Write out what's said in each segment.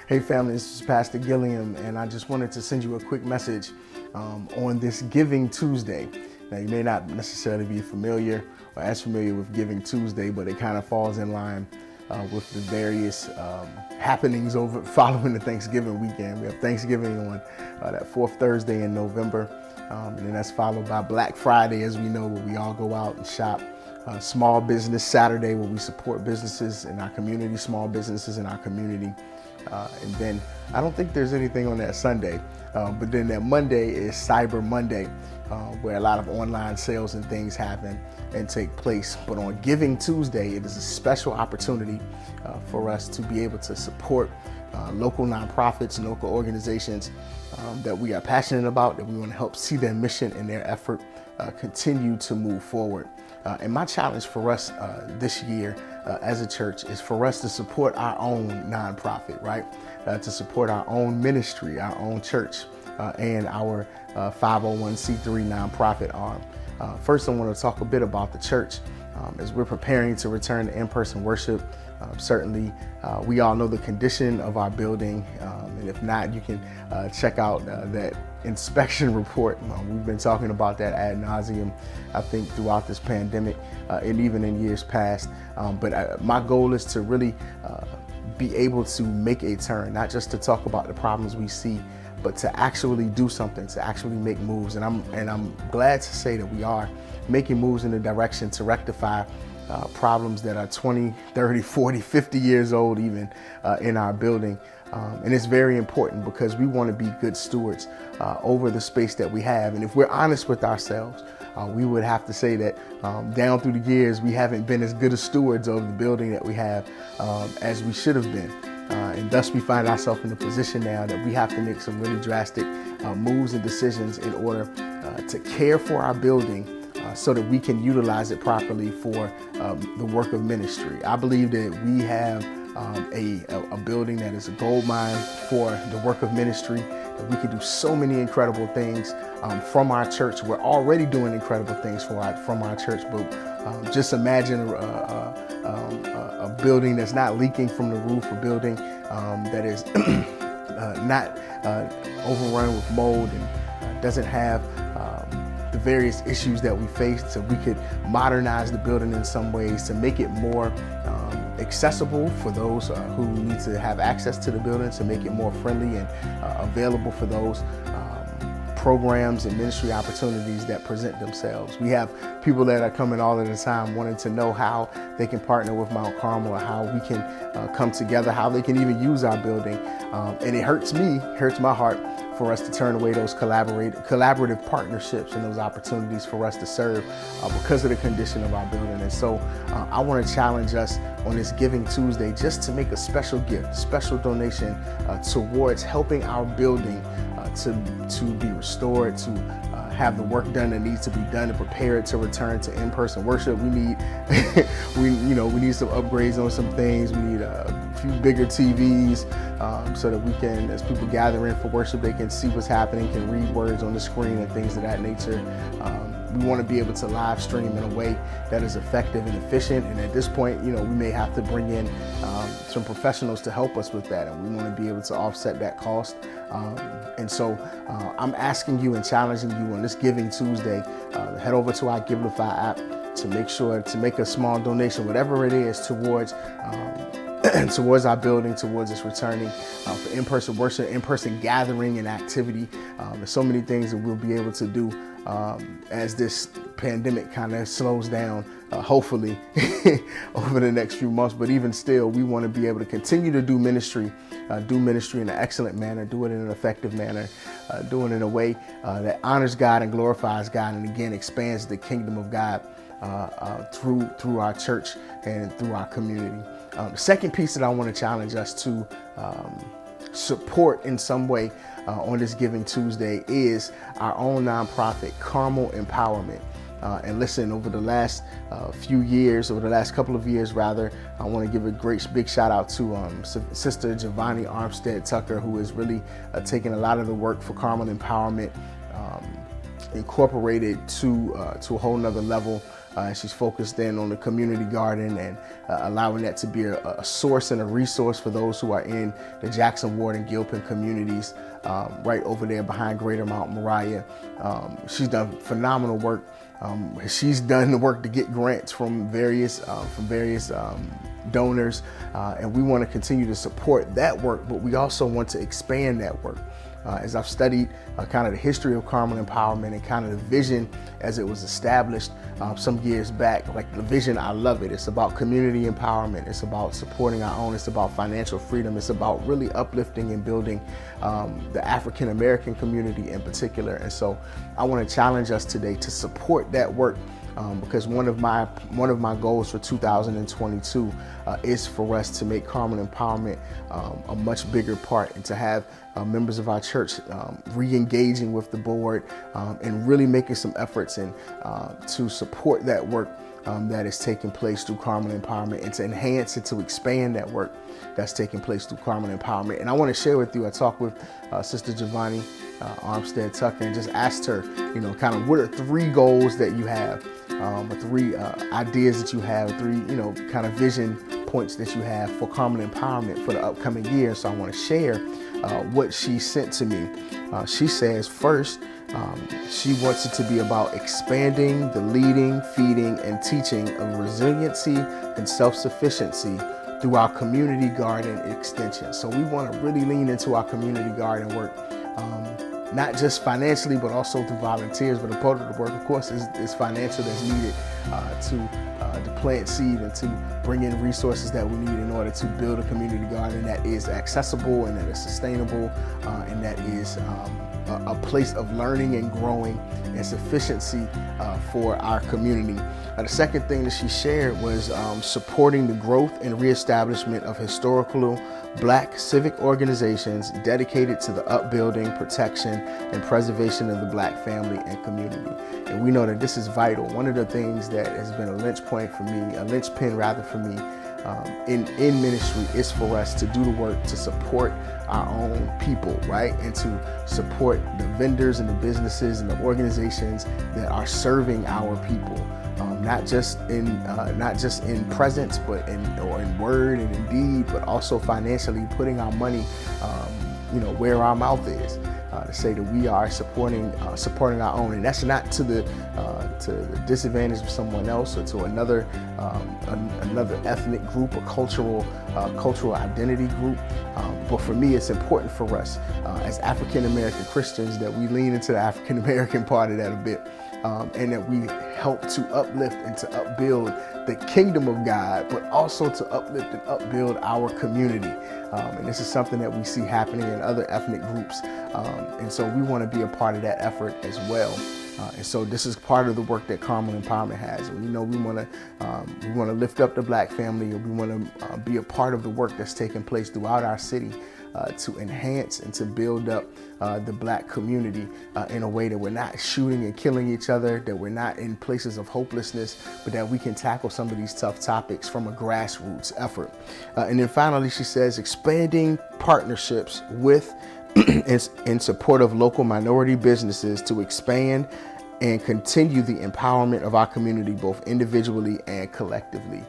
Hey family, this is Pastor Gilliam, and I just wanted to send you a quick message on this Giving Tuesday. Now, you may not necessarily be familiar or as familiar with Giving Tuesday, but it kind of falls in line with the various happenings over following the Thanksgiving weekend. We have Thanksgiving on that fourth Thursday in November, and then that's followed by Black Friday, as we know, where we all go out and shop. Small Business Saturday, where we support businesses in our community, small businesses in our community. And then I don't think there's anything on that Sunday, but then that Monday is Cyber Monday, where a lot of online sales and things happen and take place. But on Giving Tuesday, it is a special opportunity for us to be able to support local nonprofits and local organizations that we are passionate about, that we want to help see their mission and their effort continue to move forward. And my challenge for us this year as a church is for us to support our own nonprofit, right? To support our own ministry, our own church, and our 501c3 nonprofit arm. First, I want to talk a bit about the church. As we're preparing to return to in-person worship, certainly we all know the condition of our building, and if not, you can check out that inspection report. We've been talking about that ad nauseum, I think, throughout this pandemic and even in years past. But my goal is to really be able to make a turn, not just to talk about the problems we see, but to actually do something, to actually make moves. And I'm glad to say that we are making moves in the direction to rectify problems that are 20, 30, 40, 50 years old even in our building. And it's very important because we want to be good stewards over the space that we have. And if we're honest with ourselves, we would have to say that down through the years, we haven't been as good as stewards of the building that we have as we should have been. And thus we find ourselves in a position now that we have to make some really drastic moves and decisions in order to care for our building so that we can utilize it properly for the work of ministry. I believe that we have a building that is a gold mine for the work of ministry, that we can do so many incredible things from our church. We're already doing incredible things from our church, but just imagine a building that's not leaking from the roof, a building that is not overrun with mold and doesn't have the various issues that we face. So we could modernize the building in some ways to make it more accessible for those who need to have access to the building, to make it more friendly and available for those programs and ministry opportunities that present themselves. We have people that are coming all of the time wanting to know how they can partner with Mount Carmel, or how we can come together, how they can even use our building. And it hurts my heart for us to turn away those collaborative partnerships and those opportunities for us to serve because of the condition of our building. And so I want to challenge us on this Giving Tuesday just to make a special gift, special donation towards helping our building to be restored, to have the work done that needs to be done to prepare it to return to in-person worship. We need we need some upgrades on some things. We need a few bigger TVs so that we can, as people gather in for worship, they can see what's happening, can read words on the screen and things of that nature. We want to be able to live stream in a way that is effective and efficient. And at this point, we may have to bring in some professionals to help us with that. And we want to be able to offset that cost. And so I'm asking you and challenging you on this Giving Tuesday, head over to our Givelify app to make sure to make a small donation, whatever it is, towards our building, towards us returning for in-person worship, in-person gathering and activity. There's so many things that we'll be able to do as this pandemic kind of slows down, hopefully over the next few months. But even still, we want to be able to continue to do ministry in an excellent manner, do it in an effective manner, do it in a way that honors God and glorifies God, and again expands the kingdom of God through our church and through our community. The second piece that I want to challenge us to support in some way on this Giving Tuesday is our own nonprofit, Carmel Empowerment. And listen, over the last couple of years, I want to give a great big shout out to Sister Giovanni Armstead Tucker, who is really taking a lot of the work for Carmel Empowerment, incorporated to a whole nother level She's focused in on the community garden and allowing that to be a source and a resource for those who are in the Jackson Ward and Gilpin communities, right over there behind Greater Mount Moriah. She's done phenomenal work. She's done the work to get grants from various donors, and we want to continue to support that work, but we also want to expand that work. As I've studied kind of the history of Carmel Empowerment and kind of the vision as it was established some years back, like the vision, I love it. It's about community empowerment. It's about supporting our own. It's about financial freedom. It's about really uplifting and building the African American community in particular. And so I want to challenge us today to support that work. Because one of my goals for 2022 is for us to make Carmel Empowerment a much bigger part, and to have members of our church re-engaging with the board and really making some efforts and to support that work that is taking place through Carmel Empowerment, and to enhance and to expand that work that's taking place through Carmel Empowerment. And I want to share with you, I talked with Sister Giovanni Armstead Tucker and just asked her, kind of what are 3 goals that you have, or 3 ideas that you have, 3, kind of vision points that you have for Carmel Empowerment for the upcoming year. So I want to share what she sent to me. She says, first, she wants it to be about expanding the leading, feeding, and teaching of resiliency and self-sufficiency through our community garden extension. So we want to really lean into our community garden work, not just financially, but also through volunteers. But a part of the work, of course, is financial that's needed to plant seed and to bring in resources that we need in order to build a community garden that is accessible and that is sustainable and that is a place of learning and growing and sufficiency for our community. The second thing that she shared was supporting the growth and reestablishment of historical Black civic organizations dedicated to the upbuilding, protection, and preservation of the Black family and community. And we know that this is vital. One of the things that has been a linchpin for me in ministry is for us to do the work to support our own people, right? And to support the vendors and the businesses and the organizations that are serving our people. Not just in presence, but in word and in deed, but also financially, putting our money, where our mouth is, to say that we are supporting our own, and that's not to the disadvantage of someone else or to another ethnic group or cultural identity group. But for me, it's important for us as African American Christians that we lean into the African American part of that a bit. And that we help to uplift and to upbuild the kingdom of God, but also to uplift and upbuild our community. And this is something that we see happening in other ethnic groups. And so we want to be a part of that effort as well. And so this is part of the work that Carmel Empowerment has. We want to lift up the Black family, and we want to be a part of the work that's taking place throughout our city to enhance and to build up the Black community in a way that we're not shooting and killing each other, that we're not in places of hopelessness, but that we can tackle some of these tough topics from a grassroots effort. And then finally, she says, expanding partnerships with in support of local minority businesses to expand and continue the empowerment of our community, both individually and collectively.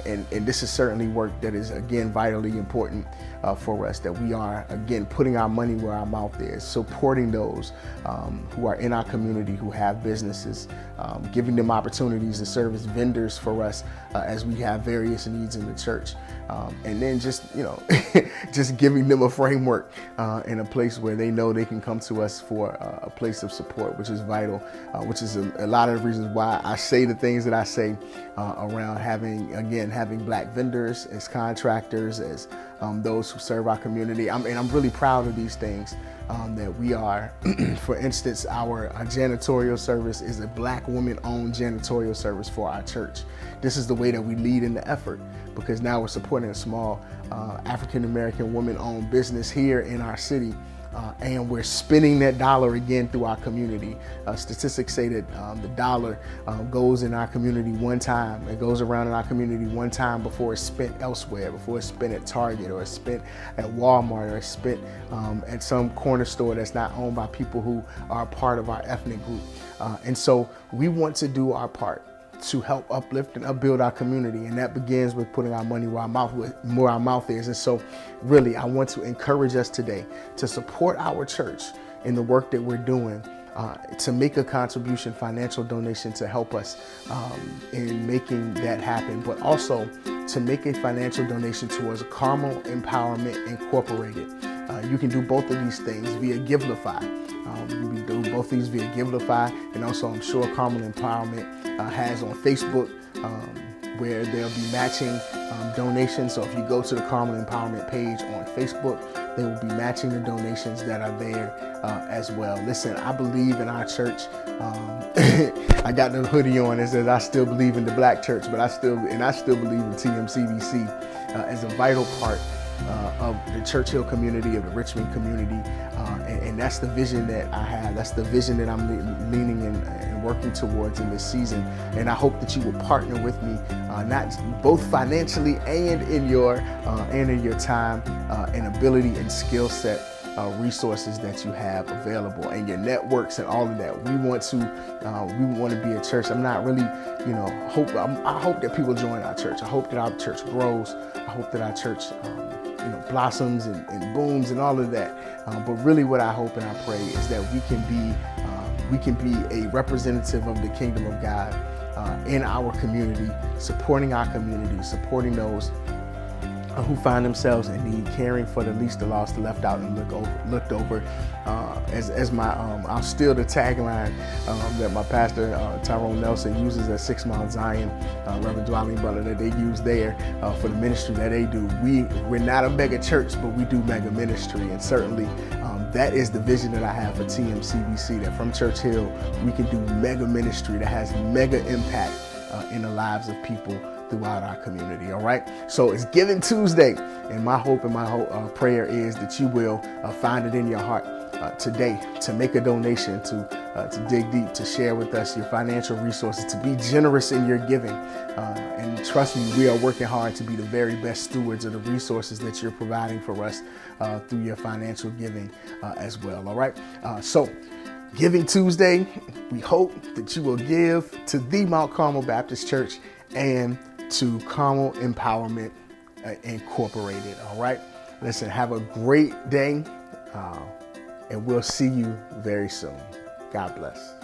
And this is certainly work that is, again, vitally important for us, that we are, again, putting our money where our mouth is, supporting those who are in our community who have businesses, giving them opportunities to serve as vendors for us as we have various needs in the church. And then just giving them a framework in a place where they know they can come to us for a place of support, which is vital, which is a lot of the reasons why I say the things that I say around having Black vendors as contractors, as those who serve our community. I'm really proud of these things that we are. For instance, our janitorial service is a Black woman-owned janitorial service for our church. This is the way that we lead in the effort, because now we're supporting a small African-American woman-owned business here in our city. And we're spending that dollar again through our community. Statistics say that the dollar goes in our community one time. It goes around in our community one time before it's spent elsewhere, before it's spent at Target or it's spent at Walmart or it's spent at some corner store that's not owned by people who are part of our ethnic group. And so we want to do our part to help uplift and upbuild our community. And that begins with putting our money where our mouth is. And so really, I want to encourage us today to support our church in the work that we're doing, to make a contribution, financial donation to help us in making that happen, but also to make a financial donation towards Carmel Empowerment Incorporated. You can do both of these things via Givelify. You can do both these via Givelify, and also I'm sure Carmel Empowerment has on Facebook where they'll be matching donations. So if you go to the Carmel Empowerment page on Facebook, they will be matching the donations that are there as well. Listen, I believe in our church. I got the hoodie on that says I still believe in the Black church, but I still believe in TMCBC as a vital part of the Church Hill community, of the Richmond community, and that's the vision that I have. That's the vision that I'm leaning in and working towards in this season. And I hope that you will partner with me, not both financially and in your time and ability and skill set, resources that you have available, and your networks and all of that. We want to be a church. I'm not really, I hope that people join our church. I hope that our church grows. I hope that our church blossoms and booms and all of that. But really what I hope and I pray is that we can be a representative of the kingdom of God in our community, supporting our community, supporting those who find themselves in need, caring for the least, the lost, the left out, and looked over. I'll steal the tagline that my pastor Tyrone Nelson uses at 6 Mount Zion, Reverend Dwelling Butler, that they use there for the ministry that they do. We're not a mega church, but we do mega ministry, and certainly that is the vision that I have for TMCBC, that from Church Hill we can do mega ministry that has mega impact in the lives of people throughout our community. All right. So it's Giving Tuesday, and my hope and my prayer is that you will find it in your heart today to make a donation, to dig deep, to share with us your financial resources, to be generous in your giving. And trust me, we are working hard to be the very best stewards of the resources that you're providing for us through your financial giving as well. All right. So Giving Tuesday, we hope that you will give to the Mount Carmel Baptist Church and to Carmel Empowerment Incorporated. All right. Listen, have a great day, and we'll see you very soon. God bless.